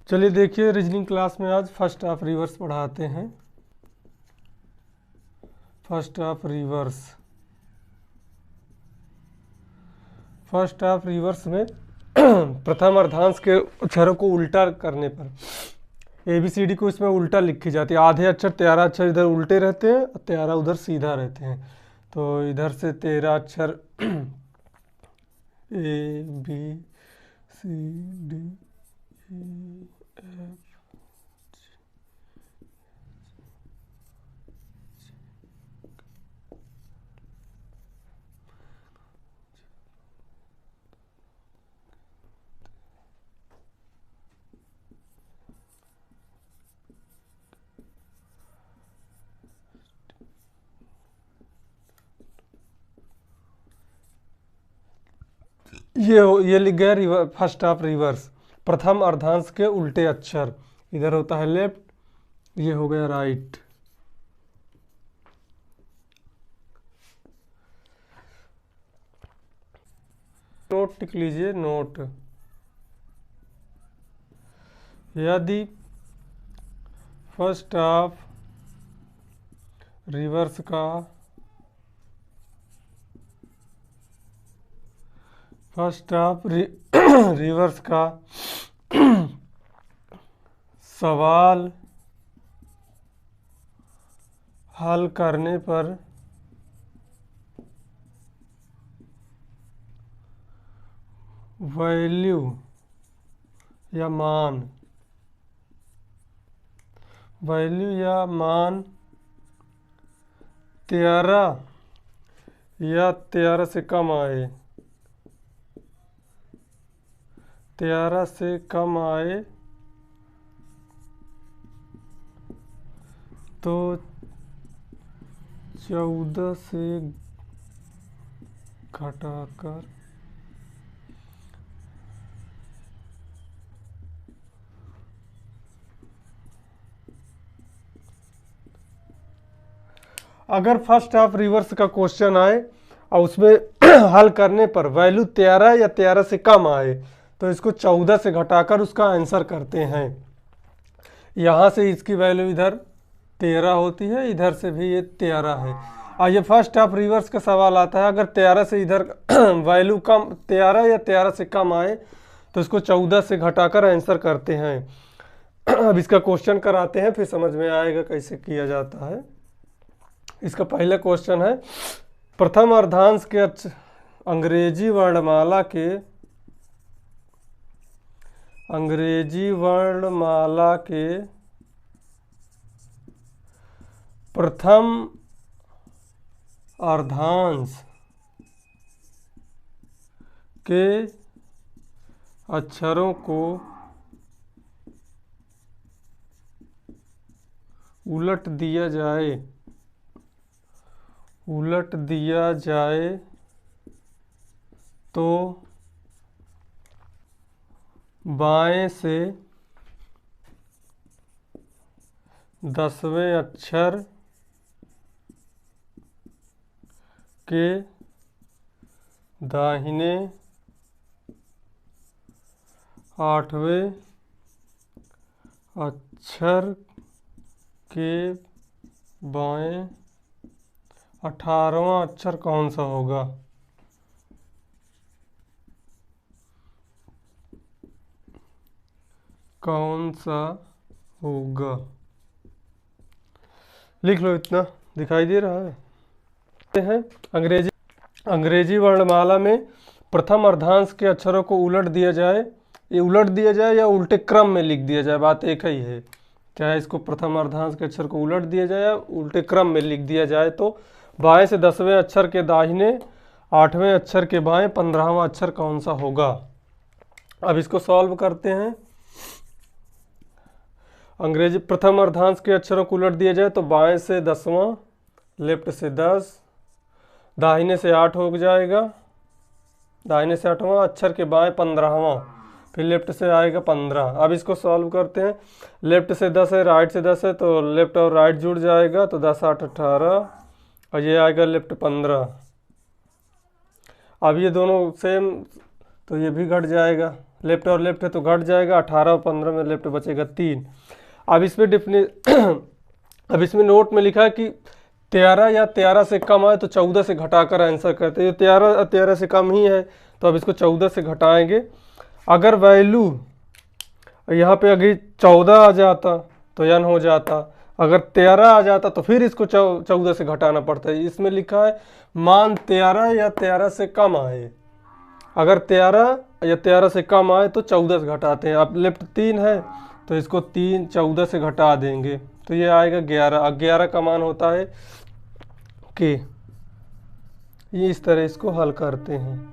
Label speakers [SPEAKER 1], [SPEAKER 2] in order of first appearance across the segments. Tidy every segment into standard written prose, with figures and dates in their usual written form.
[SPEAKER 1] चलिए देखिए, reasoning class में आज फर्स्ट ऑफ रिवर्स पढ़ाते हैं। फर्स्ट ऑफ रिवर्स में प्रथम अर्धांश के अक्षरों को उल्टा करने पर ABCD को इसमें उल्टा लिखी जाती है। आधे अक्षर 13 अक्षर इधर उल्टे रहते हैं और 13 उधर सीधा रहते हैं। तो इधर से 13 अक्षर ABCD ये लिख गया फर्स्ट ऑफ रिवर्स। प्रथम अर्धांश के उल्टे अक्षर, इधर होता है लेफ्ट, ये हो गया राइट। नोट लिख लीजिए, नोट। यदि फर्स्ट ऑफ रिवर्स का सवाल हल करने पर वैल्यू या मान 13 या 13 से कम आए, 13 से कम आए तो 14 से घटाकर अगर फर्स्ट ऑफ रिवर्स का क्वेश्चन आए और उसमें हल करने पर वैल्यू 13 या 13 से कम आए तो इसको 14 से घटाकर उसका आंसर करते हैं। यहाँ से इसकी वैल्यू इधर 13 होती है, इधर से भी ये 13 है। और ये फर्स्ट ऑफ रिवर्स का सवाल आता है, अगर 13 से इधर वैल्यू कम 13 या 13 से कम आए तो इसको 14 से घटाकर आंसर करते हैं। अब इसका क्वेश्चन कराते हैं, फिर समझ में आएगा कैसे किया जाता है। इसका पहला क्वेश्चन है, प्रथम अर्धांश के अंग्रेजी वर्णमाला के प्रथम अर्धांश के अक्षरों को उलट दिया जाए तो बाएं से 10वें अक्षर के दाहिने 8वें अक्षर के बाएं 18वां अक्षर कौन सा होगा? लिख लो, इतना दिखाई दे रहा है। अंग्रेजी वर्णमाला में प्रथम अर्धांश के अक्षरों को उलट दिया जाए, ये उलट दिया जाए या उल्टे क्रम में लिख दिया जाए, बात एक ही है। चाहे इसको प्रथम अर्धांश के अक्षर को उलट दिया जाए या उल्टे क्रम में लिख दिया जाए तो बाएं से 10वें अक्षर के दाहिने 8वें अक्षर के बाएं 15वां अक्षर कौन सा होगा? अब इसको सॉल्व करते हैं। अंग्रेजी प्रथम अर्धांश के अक्षरों को उलट दिया जाए तो बाएं से 10वां, लेफ्ट से 10, दाहिने से 8 हो जाएगा, दाहिने से 8वां अक्षर के बाएं 15वां, फिर लेफ्ट से आएगा 15। अब इसको सॉल्व करते हैं। लेफ्ट से 10 है, राइट से 10 है, तो लेफ्ट और राइट जुड़ जाएगा, तो 10 8 18 और ये आएगा लेफ्ट 15। अब ये दोनों सेम तो ये भी घट जाएगा, लेफ्ट और लेफ्ट है तो घट जाएगा, 18 और 15 में लेफ्ट बचेगा 3। अब इसमें अब इसमें नोट में लिखा है कि 13 या 13 से कम आए तो 14 से घटाकर आंसर करते हैं। 13 से कम ही है तो अब इसको 14 से घटाएंगे। अगर वैल्यू यहाँ पे अगर 14 आ जाता तो n हो जाता, अगर 13 आ जाता तो फिर इसको 14 से घटाना पड़ता है। इसमें लिखा है मान 13 या 13 से कम आए, अगर 13 या 13 से कम आए तो 14 से घटाते हैं। अब लेफ्ट 3 है तो इसको 14 से घटा देंगे तो ये आएगा 11। 11 का मान होता है कि ये इस तरह इसको हल करते हैं।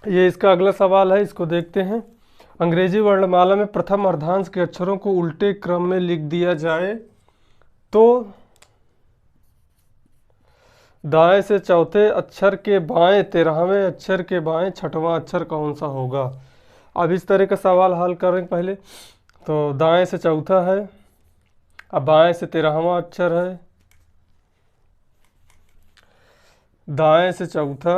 [SPEAKER 1] ये इसका अगला सवाल है, इसको देखते हैं। अंग्रेजी वर्णमाला में प्रथम अर्धांश के अक्षरों को उल्टे क्रम में लिख दिया जाए तो दाएं से चौथे अक्षर के बाएं 13वें अक्षर के बाएं 6वां अक्षर कौन सा होगा। अब इस तरह का सवाल हल करें। पहले तो दाएं से चौथा है, अब बाएं से 13वां अक्षर है, दाएं से चौथा,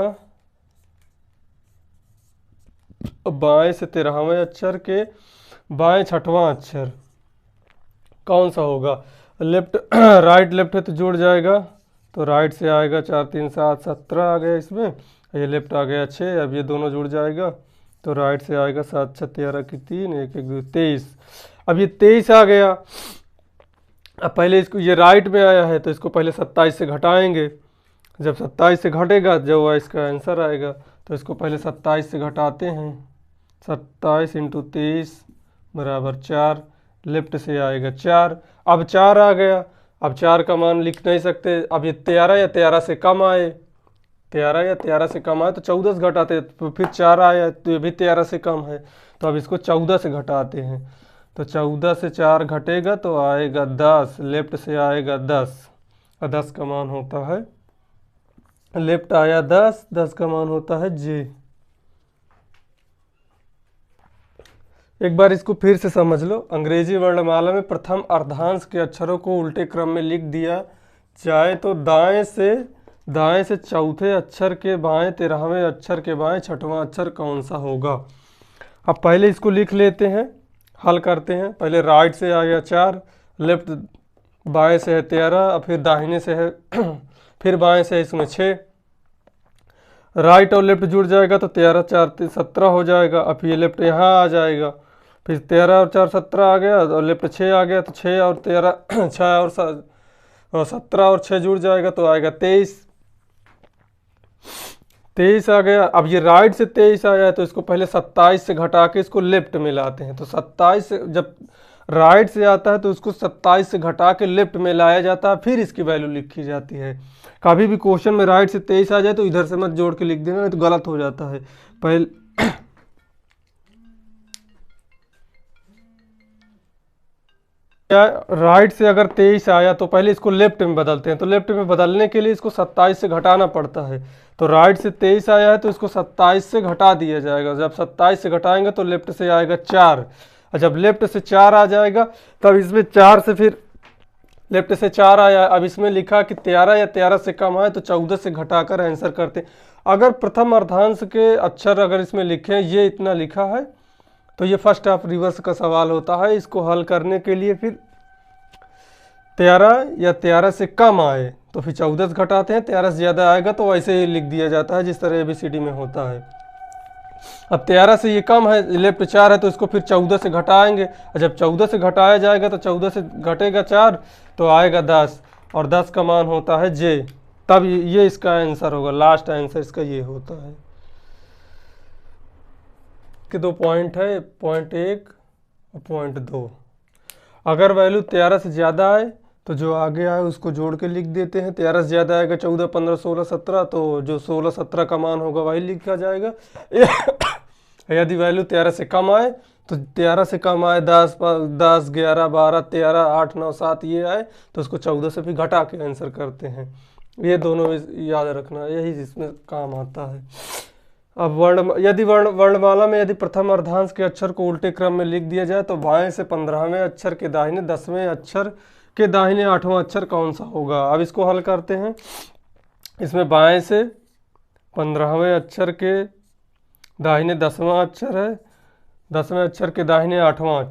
[SPEAKER 1] बाएं से 13वें अक्षर के बाएं 6वां अक्षर कौन सा होगा। लेफ्ट राइट लेफ्ट है तो जुड़ जाएगा, तो राइट से आएगा 4 3 7 17 आ गया इसमें, ये लेफ्ट आ गया 6। अब ये दोनों जुड़ जाएगा तो राइट से आएगा 7 6 13 की 3 1 1 2 23। अब ये 23 आ गया। अब पहले इसको, ये राइट में आया है तो इसको पहले 27 से घटाएंगे। जब 27 से घटेगा जो इसका आंसर आएगा तो इसको पहले 27 से घटाते हैं। 27 × 23 बराबर 4, लेफ्ट से आएगा 4। अब 4 आ गया, अब 4 का मान लिख नहीं सकते। अब ये 13 या 13 से कम आए, 13 या 13 से कम आए तो 14 से घटाते, तो फिर 4 आया तो ये भी 13 से कम है तो अब इसको 14 से घटाते हैं। तो 14 से 4 घटेगा तो आएगा 10, लेफ्ट से आएगा 10 और 10 का मान होता है, लेफ्ट आया 10, 10 का मान होता है जे। एक बार इसको फिर से समझ लो। अंग्रेजी वर्णमाला में प्रथम अर्धांश के अक्षरों को उल्टे क्रम में लिख दिया जाए तो दाएं से चौथे अक्षर के बाएं 13वें अक्षर के बाएं 6वां अक्षर कौन सा होगा। अब पहले इसको लिख लेते हैं, हल करते हैं। पहले राइट से आ गया 4, लेफ्ट बाएं से है 13, और फिर दाहिने से है फिर बाएं से है इसमें 6। राइट और लेफ्ट जुड़ जाएगा तो 13 4 17 हो जाएगा। अब ये लेफ्ट यहाँ आ जाएगा, फिर 13 और 4 17 आ गया और लेफ्ट 6 आ गया तो 6 और 13 6 और 17 और 6 जुड़ जाएगा तो आएगा 23। 23 आ गया। अब ये राइट से 23 आया है तो इसको पहले 27 से घटा के इसको लेफ्ट में लाते हैं। तो 27 से जब राइट से आता है तो उसको 27 से घटा के लेफ्ट में लाया जाता है, फिर इसकी वैल्यू लिखी जाती है। कभी भी क्वेश्चन में राइट से 23 आ जाए तो इधर से मत जोड़ के लिख देना, नहीं तो गलत हो जाता है। पहले राइट से अगर 23 आया तो पहले इसको लेफ्ट में बदलते हैं, तो लेफ्ट में बदलने के लिए इसको 27 से घटाना पड़ता है। तो राइट से 23 आया है तो इसको 27 से घटा दिया जाएगा। जब 27 से घटाएंगे तो लेफ्ट से आएगा 4, और जब लेफ्ट से 4 आ जाएगा तब इसमें 4 से फिर लेफ्ट से 4 आया। अब इसमें लिखा कि 13 या 13 से कम आए तो 14 से घटाकर आंसर करते। अगर प्रथम अर्धांश के अक्षर अगर इसमें लिखे, ये इतना लिखा है तो ये फर्स्ट हाफ रिवर्स का सवाल होता है। इसको हल करने के लिए फिर 13 या 13 से कम आए तो फिर 14 से घटाते हैं, 13 से ज़्यादा आएगा तो वैसे ही लिख दिया जाता है जिस तरह ABCD में होता है। अब 13 से ये कम है, लेफ्ट 4 है तो इसको फिर 14 से घटाएंगे, और जब 14 से घटाया जाएगा तो 14 से घटेगा 4 तो आएगा 10, और 10 का मान होता है J। तब ये इसका आंसर होगा, लास्ट आंसर इसका ये होता है। के 2 पॉइंट है, पॉइंट 1 और पॉइंट 2। अगर वैल्यू 13 से ज़्यादा आए तो जो आगे आए उसको जोड़ के लिख देते हैं। 13 से ज़्यादा आएगा 14 15 16 17, तो जो 16 17 का मान होगा वही लिखा जाएगा। यदि वैल्यू 13 से कम आए तो 13 से कम आए 10 11 12 13 8 9 7 ये आए तो उसको 14 से भी घटा के आंसर करते हैं। ये दोनों याद रखना, यही जिसमें काम आता है। अब वर्णमाला में यदि प्रथम अर्धांश के अक्षर को उल्टे क्रम में लिख दिया जाए तो बाएं से 15वें अक्षर के दाहिने 10वें अक्षर के दाहिने 8वां अक्षर कौन सा होगा। अब इसको हल करते हैं। इसमें बाएं से 15वें अक्षर के दाहिने 10वां अक्षर है, 10वें अक्षर के दाहिने 8वां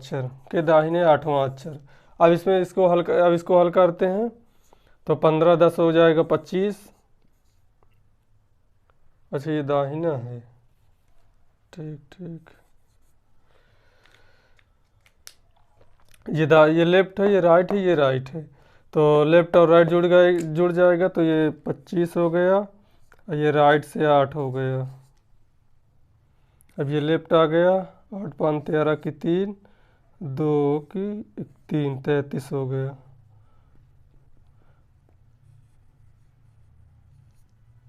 [SPEAKER 1] अक्षर अब इसको हल करते हैं तो 15 10 हो जाएगा 25। अच्छा ये दाहिना है, ठीक। ये लेफ्ट है, ये राइट है, ये राइट है, तो लेफ्ट और राइट जुड़ जाएगा तो ये 25 हो गया और ये राइट से 8 हो गया। अब ये लेफ्ट आ गया, 8 5 13 की 3 2 की 3 33 हो गया।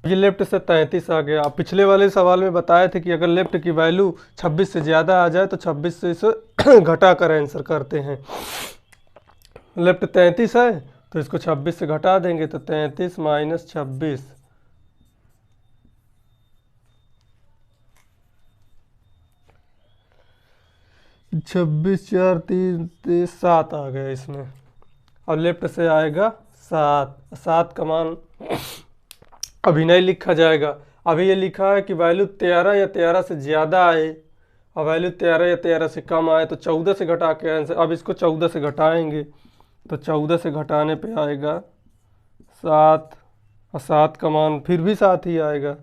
[SPEAKER 1] ये लेफ्ट से 33 आ गया। पिछले वाले सवाल में बताए थे कि अगर लेफ्ट की वैल्यू 26 से ज़्यादा आ जाए तो 26 से इसे घटा कर आंसर करते हैं। लेफ्ट 33 है तो इसको 26 से घटा देंगे तो 33 माइनस 26 26 4 3 7 आ गया इसमें। अब लेफ्ट से आएगा 7 का मान अभी नहीं लिखा जाएगा। अभी ये लिखा है कि वैल्यू 13 या 13 से ज़्यादा आए और वैल्यू 13 या 13 से कम आए तो 14 से घटा के आंसर। अब इसको 14 से घटाएंगे तो 14 से घटाने पे आएगा 7 और 7 का मान फिर भी 7 ही आएगा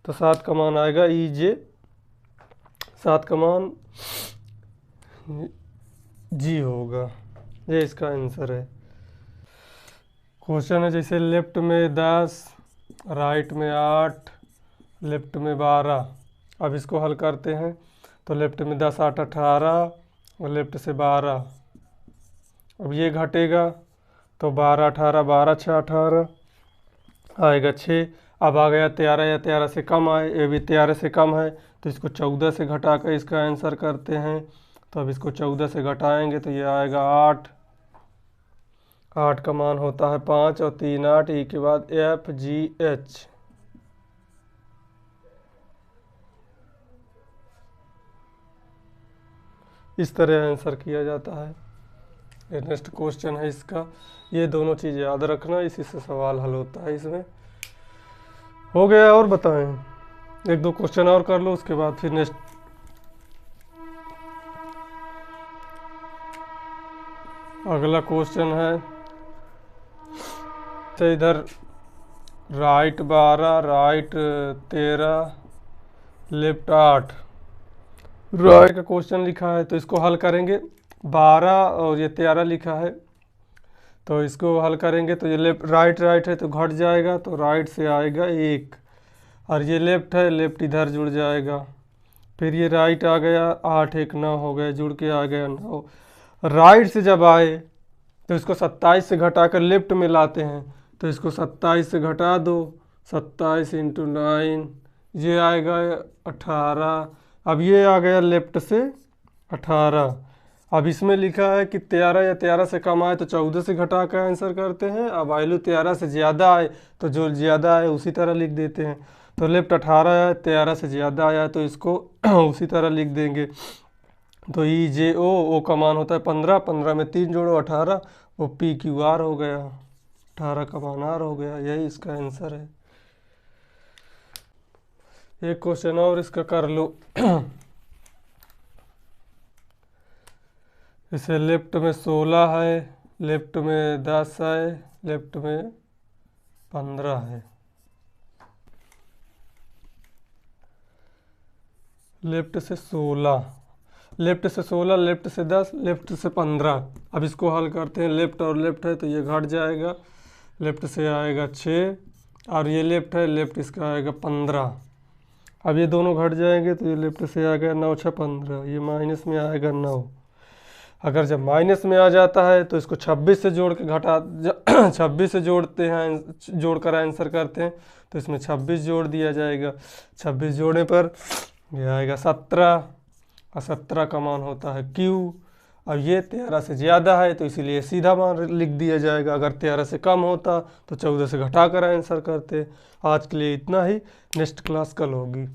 [SPEAKER 1] तो 7 का मान आएगा EJ, 7 का मान G होगा। ये इसका आंसर है। क्वेश्चन है जैसे लेफ्ट में 10, राइट में 8, लेफ्ट में 12। अब इसको हल करते हैं तो लेफ्ट में 10 8 18 और लेफ्ट से 12। अब ये घटेगा तो 12 18 12 6 18 आएगा 6। अब आ गया 13 या 13 से कम आए, ये भी 13 से कम है तो इसको 14 से घटा कर इसका आंसर करते हैं। तो अब इसको 14 से घटाएंगे तो ये आएगा 8। 8 का मान होता है 5 और 3 8 ई के बाद FGH। इस तरह आंसर किया जाता है। ये नेक्स्ट क्वेश्चन है इसका। ये दोनों चीज़ याद रखना, इसी से सवाल हल होता है। इसमें हो गया और बताएं, 1 2 क्वेश्चन और कर लो उसके बाद फिर नेक्स्ट। अगला क्वेश्चन है तो इधर राइट 12 राइट 13 लेफ्ट 8 राइट का क्वेश्चन लिखा है तो इसको हल करेंगे। 12 और ये 13 लिखा है तो इसको हल करेंगे तो ये राइट है तो घट जाएगा तो राइट से आएगा 1 और ये लेफ्ट है, लेफ्ट इधर जुड़ जाएगा। फिर ये राइट आ गया 8 1 9 हो गया, जुड़ के आ गया 9। राइट से जब आए तो इसको 27 से घटा कर लेफ्ट में लाते हैं तो इसको 27 से घटा दो, 27 × 9 ये आएगा 18। अब ये आ गया लेफ्ट से 18। अब इसमें लिखा है कि 13 या 13 से कम आए तो 14 से घटा कर आंसर करते हैं। अब वैल्यू 13 से ज़्यादा आए तो जो ज़्यादा आए उसी तरह लिख देते हैं। तो लेफ्ट 18 है, 13 से ज़्यादा आया तो इसको उसी तरह लिख देंगे। तो EJO का मान होता है 15, 15 में 3 जोड़ो 18, वो PQR हो गया, 18 का मान R हो गया। यही इसका आंसर है। एक क्वेश्चन और इसका कर लो। इसे लेफ्ट में 16 है, लेफ्ट में 10 है, लेफ्ट में 15 है। लेफ्ट से 16, लेफ्ट से 16, लेफ्ट से 10, लेफ्ट से 15। अब इसको हल करते हैं। लेफ्ट और लेफ्ट है तो ये घट जाएगा, लेफ्ट से आएगा 6 और ये लेफ्ट है, लेफ्ट इसका आएगा 15। अब ये दोनों घट जाएंगे तो ये लेफ्ट से आ गया 9 6 15, ये माइनस में आएगा 9। अगर जब माइनस में आ जाता है तो इसको 26 से जोड़ के 26 से जोड़ते हैं, जोड़कर आंसर करते हैं तो इसमें 26 जोड़ दिया जाएगा। 26 जोड़ने पर ये आएगा 17 और 17 का मान होता है Q। अब ये 13 से ज़्यादा है तो इसीलिए सीधा मान लिख दिया जाएगा। अगर 13 से कम होता तो 14 से घटा कर आंसर करते। आज के लिए इतना ही, नेक्स्ट क्लास कल होगी।